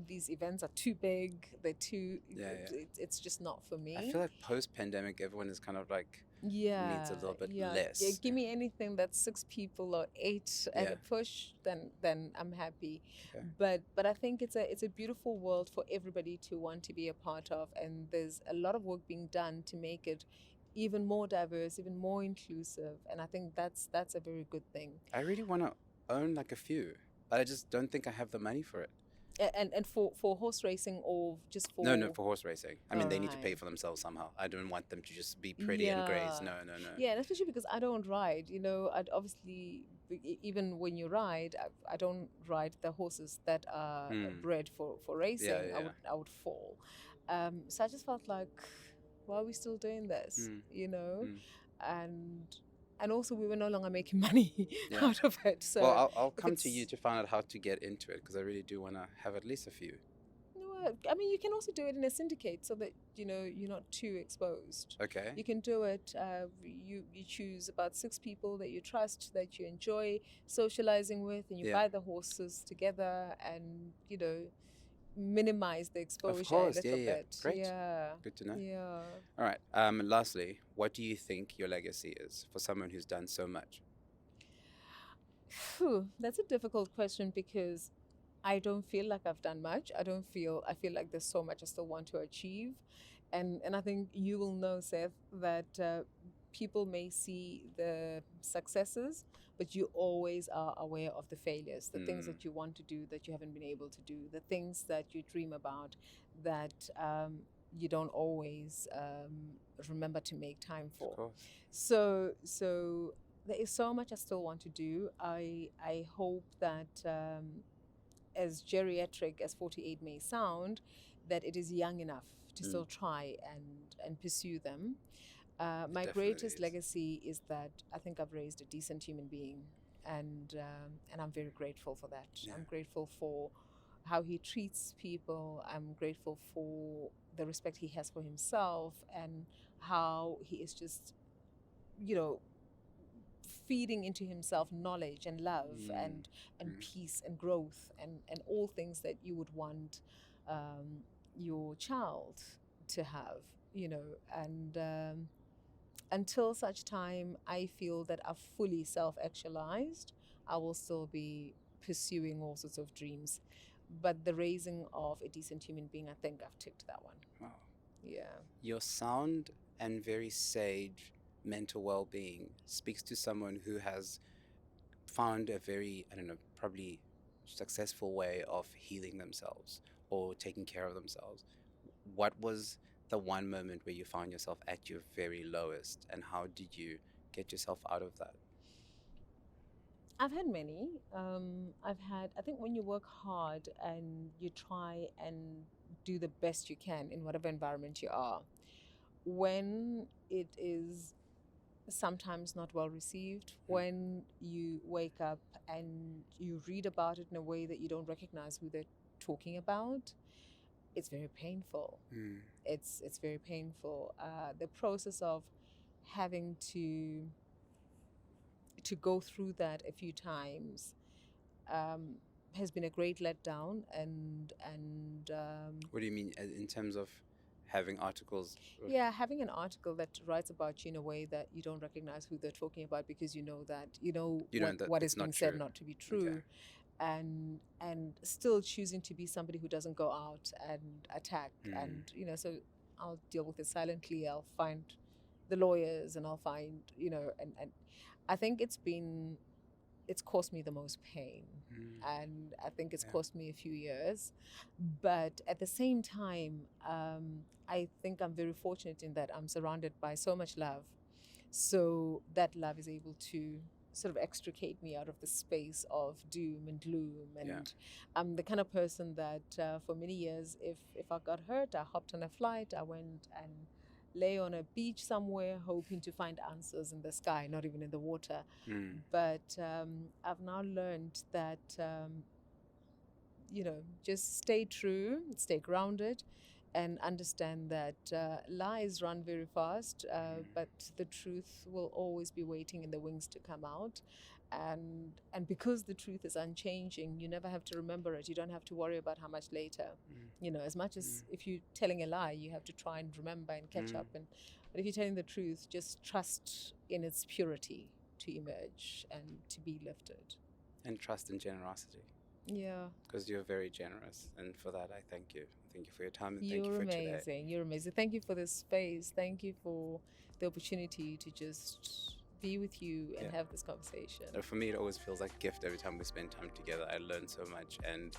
These events are too big. They're too... It's just not for me. I feel like post-pandemic, everyone is kind of like... needs a little bit less. Yeah, give me anything that's 6 people or 8 at a push, then I'm happy. Okay. But I think it's a beautiful world for everybody to want to be a part of, and there's a lot of work being done to make it even more diverse, even more inclusive, and I think that's a very good thing. I really want to own like a few, but I just don't think I have the money for it. And for horse racing, or just for... No, for horse racing. I mean, they need to pay for themselves somehow. I don't want them to just be pretty and graze. No. Yeah, and especially because I don't ride. I'd obviously, even when you ride, I don't ride the horses that are bred for racing. Yeah. I would fall. So I just felt like, why are we still doing this? And also, we were no longer making money out of it. So I'll come to you to find out how to get into it, because I really do want to have at least a few. I mean, you can also do it in a syndicate so that, you're not too exposed. Okay. You can do it. You choose about 6 people that you trust, that you enjoy socializing with, and you buy the horses together and, minimize the exposure a little bit. Great. Yeah. Good to know. Yeah. All right. Lastly, what do you think your legacy is for someone who's done so much? That's a difficult question, because I don't feel like I've done much. I feel like there's so much I still want to achieve. And I think you will know, Seth, that people may see the successes, but you always are aware of the failures, the things that you want to do that you haven't been able to do, the things that you dream about that you don't always remember to make time for. Of course. So there is so much I still want to do. I hope that as geriatric as 48 may sound, that it is young enough to still try and pursue them. My greatest legacy is that I think I've raised a decent human being, and I'm very grateful for that. Yeah. I'm grateful for how he treats people. I'm grateful for the respect he has for himself, and how he is just, feeding into himself knowledge and love and peace and growth and all things that you would want your child to have, and until such time I feel that I've fully self-actualized, I will still be pursuing all sorts of dreams. But the raising of a decent human being, I think I've ticked that one. Wow. Yeah. Your sound and very sage mental well-being speaks to someone who has found a very, probably successful way of healing themselves or taking care of themselves. What was the one moment where you found yourself at your very lowest, and how did you get yourself out of that? I've had many. I think when you work hard and you try and do the best you can in whatever environment you are, when it is sometimes not well received, when you wake up and you read about it in a way that you don't recognize who they're talking about, it's very painful. It's very painful. The process of having to go through that a few times has been a great letdown. And what do you mean in terms of having articles? Yeah, having an article that writes about you in a way that you don't recognize who they're talking about, because you know that what is being said not to be true. Okay. And still choosing to be somebody who doesn't go out and attack. And so I'll deal with it silently. I'll find the lawyers, and I'll find and I think it's cost me the most pain, and I think it's cost me a few years. But at the same time, I think I'm very fortunate in that I'm surrounded by so much love. So that love is able to sort of extricate me out of the space of doom and gloom. And I'm the kind of person that for many years, if I got hurt, I hopped on a flight, I went and lay on a beach somewhere hoping to find answers in the sky, not even in the water. But I've now learned that, just stay true, stay grounded, and understand that lies run very fast, but the truth will always be waiting in the wings to come out. And because the truth is unchanging, you never have to remember it. You don't have to worry about how much later. As much as if you're telling a lie, you have to try and remember and catch up. But if you're telling the truth, just trust in its purity to emerge and to be lifted. And trust in generosity. Yeah. Because you're very generous. And for that, I thank you. Thank you for your time. And thank you for amazing. Today. You're amazing. Thank you for this space. Thank you for the opportunity to just be with you and have this conversation. For me, it always feels like a gift every time we spend time together. I learn so much, and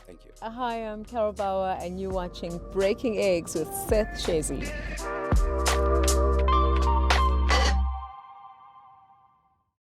thank you. Hi, I'm Carol Bouwer, and you're watching Breaking Eggs with Seth Shezi.